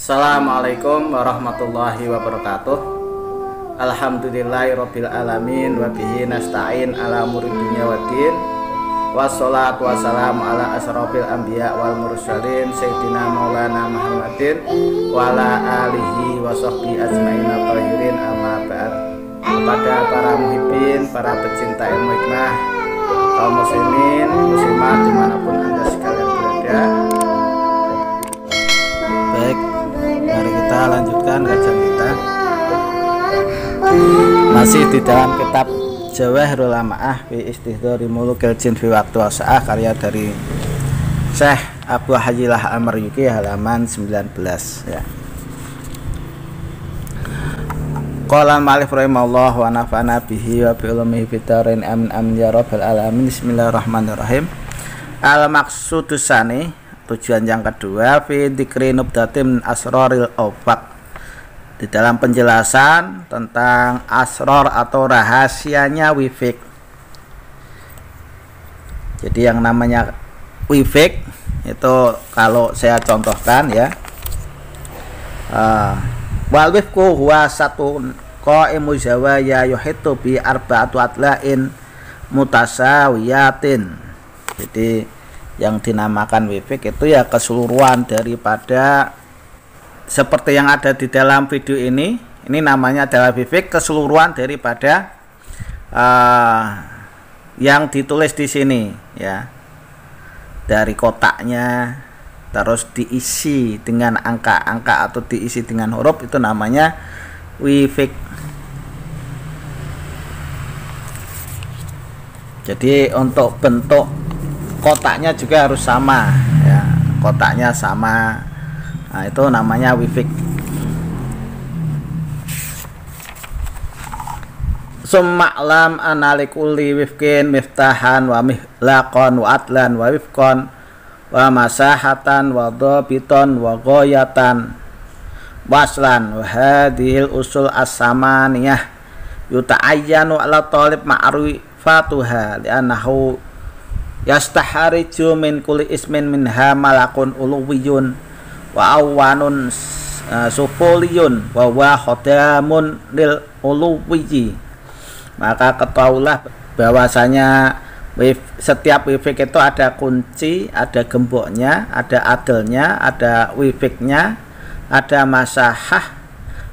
Assalamualaikum warahmatullahi wabarakatuh. Alhamdulillahirabbil alamin wa bihi nasta'in ala umuri dunya waddin. Wassalatu wassalamu ala asrofil anbiya wal mursalin sayyidina maulana Muhammadin wa ala alihi wa sahbihi ajmain at-tahirin amma ba'd. Kepada para muhibbin, para pecinta ilmu hikmah, kaum muslimin, muslimah dimanapun anda sekalian berada. Baik, mari kita lanjutkan kajian kita. Masih di dalam kitab Jawahirul Ma'ah fi Istihdhari Mulukil Jin fi Waqti Wasa'ah, karya dari Syekh Abu Hajilah Al-Maryuki, halaman 19 ya. Qala al-mu'allif rahimahullah wa nafa'ana bihi wa bi ulumihi fid dharain amin amin ya rabbal alamin. Bismillahirrahmanirrahim. Al-maqsudus tsani, tujuan yang kedua, fi dzikri nubdatin asraril awfaq, di dalam penjelasan tentang asror atau rahasianya wifik. Jadi yang namanya wifik itu kalau saya contohkan ya, wal wifku huwa satun qaimu zawaya yuhitu bi arba'atu atlain mutasawiyatin. Jadi yang dinamakan wifik itu ya keseluruhan daripada seperti yang ada di dalam video ini namanya adalah wifik, keseluruhan daripada yang ditulis di sini ya, dari kotaknya terus diisi dengan angka-angka atau diisi dengan huruf, itu namanya wifik. Jadi untuk bentuk kotaknya juga harus sama ya, kotaknya sama. Nah, itu namanya wifik. Summa'lam analikulli wifkin miftahan wa mihlaqan wa atlan wa wifqan wa masahatan wa dhabitan wa ghayatan waslan wa hadhil usul as-samaniyah yuta'ayyanu ala talib ma'rifatuha li'annahu yastahariju min kulli ismin minha malakun uluwiyun wa awanun sufuliyun wa wa khodamun lil uluwiyyi. Maka ketahuilah bahwasanya setiap wifik itu ada kunci, ada gemboknya, ada adelnya, ada wifiknya, ada masahah,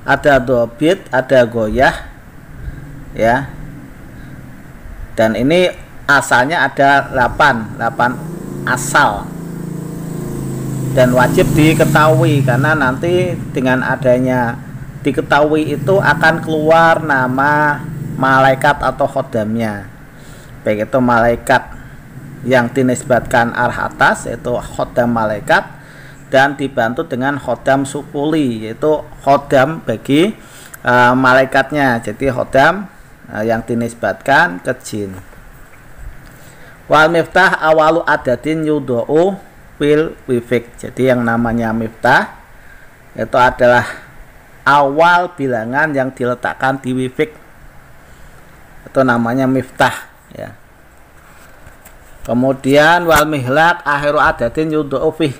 ada dobit, ada goyah ya. Dan ini asalnya ada 8 asal, dan wajib diketahui karena nanti dengan adanya diketahui itu akan keluar nama malaikat atau khodamnya, baik itu malaikat yang dinisbatkan arah atas yaitu khodam malaikat, dan dibantu dengan khodam sufuli yaitu khodam bagi malaikatnya, jadi khodam yang dinisbatkan ke jin. Wal miftah awalu adadin yudha'u fil wifik. Jadi yang namanya miftah itu adalah awal bilangan yang diletakkan di wifik, itu namanya miftah ya. Kemudian wal mihlaq akhiru adadin yudha'u fih.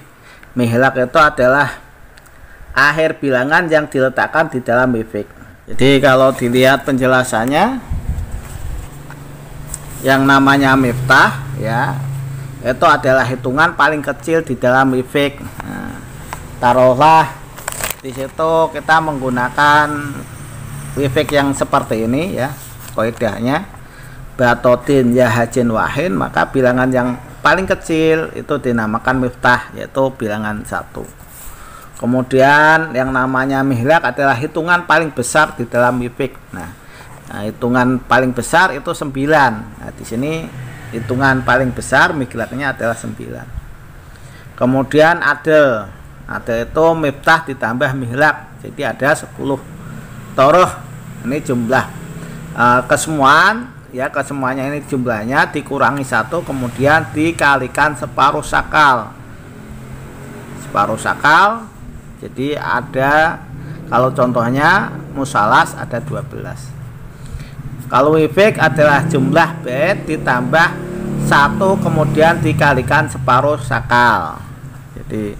Mihlaq itu adalah akhir bilangan yang diletakkan di dalam wifik. Jadi kalau dilihat penjelasannya, yang namanya miftah ya, itu adalah hitungan paling kecil di dalam wifik. Nah, taruhlah di situ kita menggunakan wifik yang seperti ini ya, kaidahnya batodin ya hajin wahin, maka bilangan yang paling kecil itu dinamakan miftah, yaitu bilangan 1. Kemudian yang namanya mihlaq adalah hitungan paling besar di dalam wifik. Nah, hitungan paling besar itu 9. Nah, di sini hitungan paling besar mihlaqnya adalah 9. Kemudian adel itu miftah ditambah mihlaq, jadi ada 10 toroh. Ini jumlah kesemuan ya, kesemuanya ini jumlahnya dikurangi 1, kemudian dikalikan separuh sakal. Separuh sakal, jadi ada, kalau contohnya musalas ada 12. Kalau wifik adalah jumlah bait ditambah 1 kemudian dikalikan separuh sakal. Jadi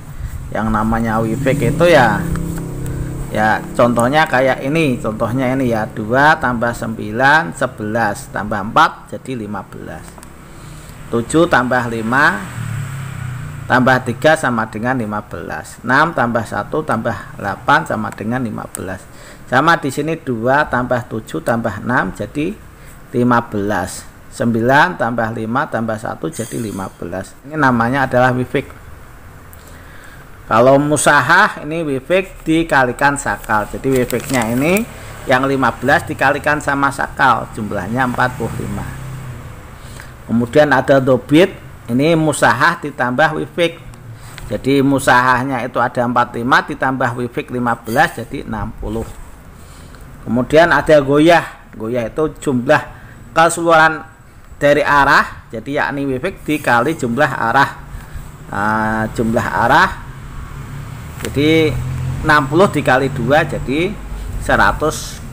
yang namanya wifik itu ya Ya, contohnya kayak ini, contohnya ini ya, 2 tambah 9 11 tambah 4 jadi 15. 7 tambah 5 tambah 3 sama dengan 15. 6 tambah 1 tambah 8 sama dengan 15. Sama di sini 2 tambah 7 tambah 6 jadi 15. 9 tambah 5 tambah 1 jadi 15. Ini namanya adalah wifik. Kalau musahah ini wifik dikalikan sakal. Jadi wifiknya ini yang 15 dikalikan sama sakal, jumlahnya 45. Kemudian ada dobit, ini musahah ditambah wifik. Jadi musahahnya itu ada 45 ditambah wifik 15 jadi 60. Kemudian ada goyah. Goyah itu jumlah keseluruhan dari arah, jadi yakni wifik dikali jumlah arah. Jumlah arah jadi 60 dikali 2 jadi 120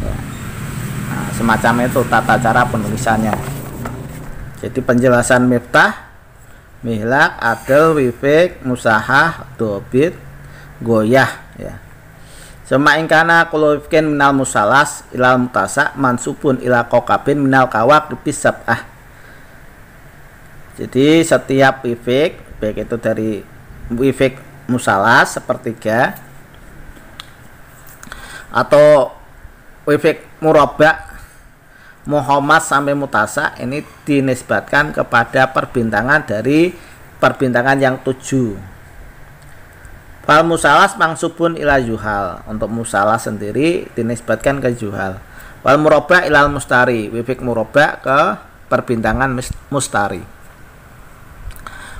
ya. Nah, semacam itu tata cara penulisannya. Jadi penjelasan miftah, mihlak, adl, wifik, musahah, dobit, goyah ya. Sema ingkana kulufkin minal musalas ilal mutasa mansubun ila kokabin minal kawak sab'ah. Jadi setiap wifik, baik itu dari wifik musalas sepertiga atau wifik murabba muhammad sampai mutasa, ini dinisbatkan kepada perbintangan dari perbintangan yang 7. Fal musalas mangsubun ila juhal, untuk musalas sendiri dinisbatkan ke juhal. Wal murabba ilal mustari, wifik murabba ke perbintangan mustari.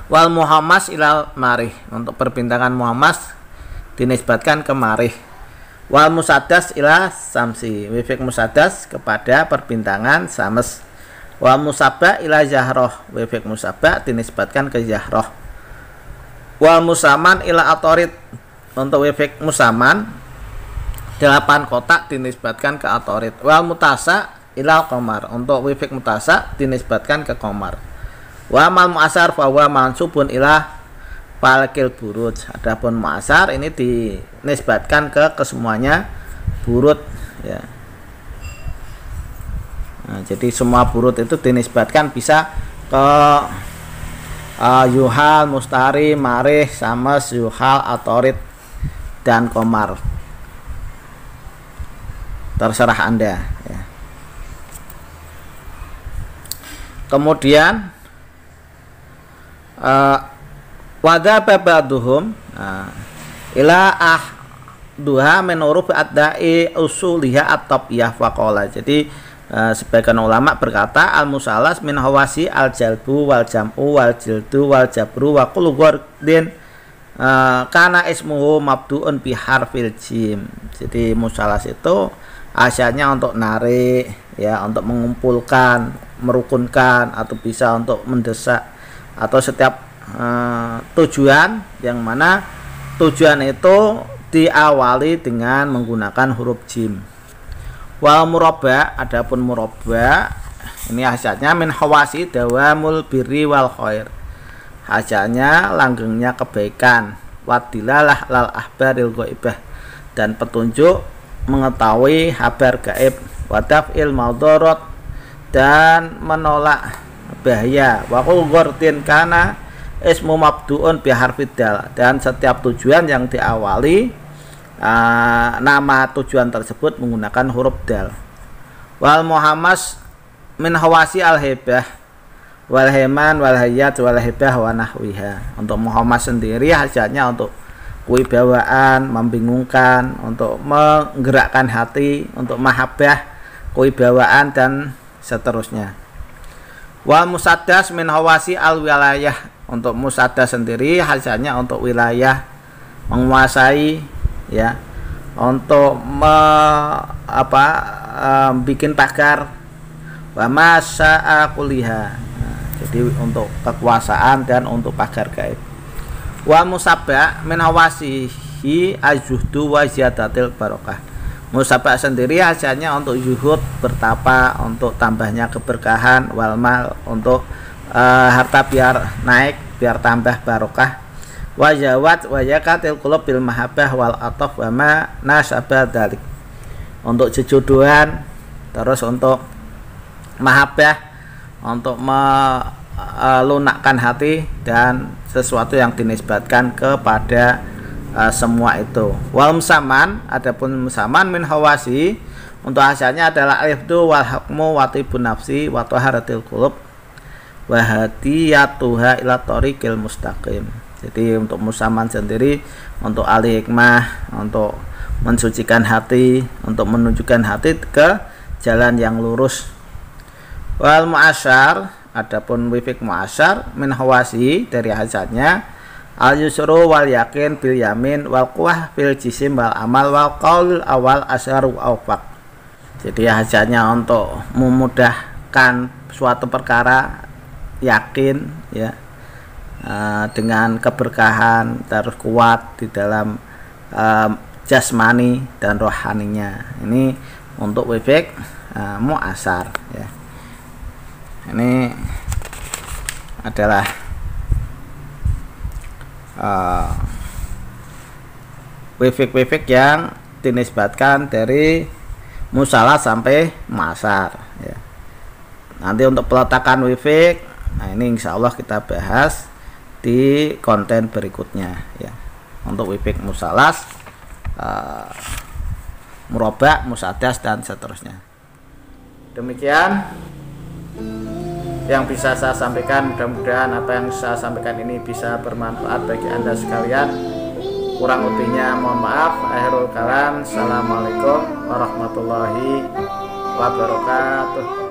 Wal muhammas ilal marih, untuk perbintangan muhammas dinisbatkan ke marih. Wal musaddas ila samsi, wifik musaddas kepada perbintangan sames. Wal musabba ila jahroh, wifik musabba dinisbatkan ke jahroh. Wal musaman ila atorid, untuk wifik musaman 8 kotak dinisbatkan ke atorid. Wal mutasa ila qamar, untuk wifik mutasa dinisbatkan ke qamar. Wa mal mu'asar fa huwa mansubun ila falkil buruj. Adapun mu'asar ini dinisbatkan ke kesemuanya burut ya. Nah, jadi semua burut itu dinisbatkan bisa ke yuhal, mustari, marih, sames, yuhal, atorid dan komar. Terserah Anda ya. Kemudian wada babaduhum ila duha menurut adai usuliha at-tabiyah faqala. Jadi sebagian ulama berkata al musalas min hawasi al jalbu wal jam'u wal jildu wal jabru wa kullu ghardin kana ismuhu mabdu'un bi harfil jim. Jadi musalas itu asalnya untuk narik ya, untuk mengumpulkan, merukunkan, atau bisa untuk mendesak, atau setiap tujuan yang mana tujuan itu diawali dengan menggunakan huruf jim. Wal murabba, adapun murabba ini hasilnya min hawasi dawamul birri wal khair, hasilnya langgengnya kebaikan, wadilalah lal ahbaril ghaibah, dan petunjuk mengetahui kabar gaib, wadaf'il maudarat, dan menolak bahaya, waqul ghardin kana ismu mabdu'un bi harfid dal, dan setiap tujuan yang diawali nama tujuan tersebut menggunakan huruf dal. Wal muhammas min hawasi al hibah wal heman wal hayat wal hibah wa nahwiha. Untuk muhammas sendiri hasilnya untuk kewibawaan, membingungkan, untuk menggerakkan hati, untuk mahabbah, kewibawaan dan seterusnya. Wal musaddas min hawasi al wilayah, untuk musaddas sendiri hasilnya untuk wilayah, menguasai ya, untuk bikin pagar, wa masya'a kuliha, jadi untuk kekuasaan dan untuk pagar gaib. Wa musabba min hawasihi ajuhdu wa ziyadatil barokah. Musabba sendiri hasilnya untuk zuhud, bertapa, untuk tambahnya keberkahan, wal mal, untuk harta biar naik, biar tambah barokah, wajawat wajakatil qulub bil mahabbah wal ataf wa ma nasabah dalik. Untuk jejodohan, terus untuk mahabbah, untuk melunakkan hati dan sesuatu yang dinisbatkan kepada semua itu. Wal musaman, adapun musaman min hawasi, untuk asalnya adalah alifdu wal hukmu wa tibun nafsi wa taharatil qulub wa hadiyatuha ila tariqil mustaqim. Jadi untuk musaman sendiri, untuk alih hikmah, untuk mensucikan hati, untuk menunjukkan hati ke jalan yang lurus. Wal mu'asyar, adapun wifik mu'asyar min hawasi, dari hasilnya al yusru wal yakin bil yamin wal quwah bil jisim wal amal wal qaul awal asyaru awfaq. Jadi hasilnya untuk memudahkan suatu perkara, yakin ya, dengan keberkahan, terus kuat di dalam jasmani dan rohaninya. Ini untuk wifik mu'asar ya. Ini adalah wifik-wifik yang dinisbatkan dari musalah sampai mu'asar ya. Nanti untuk peletakan wifik, nah ini insya Allah kita bahas di konten berikutnya ya. Untuk wifik musalas, murabba, musadas dan seterusnya. Demikian yang bisa saya sampaikan. Mudah-mudahan apa yang saya sampaikan ini bisa bermanfaat bagi Anda sekalian. Kurang lebihnya mohon maaf. Akhirul kalam. Assalamualaikum warahmatullahi wabarakatuh.